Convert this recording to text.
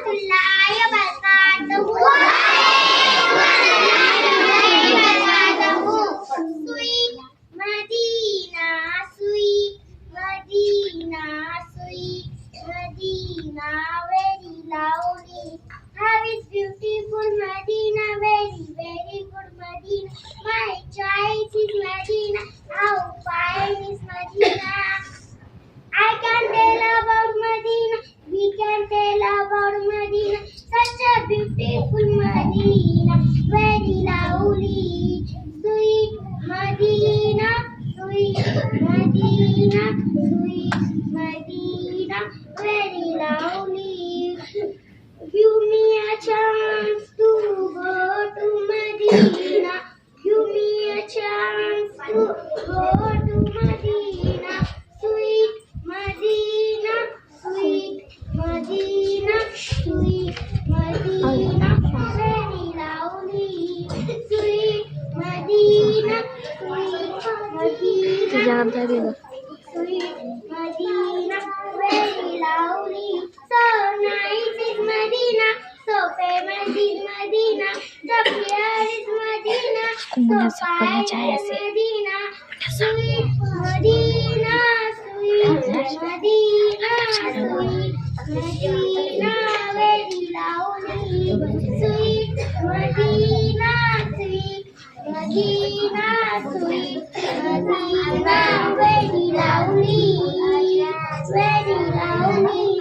warahmatullahi wabarakatuh. Sweet Madina, sweet Madina, sweet Madina, very lovely. How is beautiful Madina, very, very good Madina. My choice is Madina, how fine is Madina. I can tell about Madina, we can tell about Madina. Such a beautiful Madina, very lovely. Sweet Madina, sweet Madina, sweet Madina, very lovely. Give me a chance to go to Madina. Give me a chance to go to Madina. Sweet Madina, sweet Madina, sweet Madina, very lovely. Sweet Madina, sweet Madina, Jangan tadi loh. sweet Madina, very lovely. So nice is Madina, so famous is Madina. The fear is Madina, so fine is Madina. Sweet Madina, sweet Madina, sweet Madina, very lovely. Sweet Madina, sweet Madina, sweet Madina, very lovely, very lovely.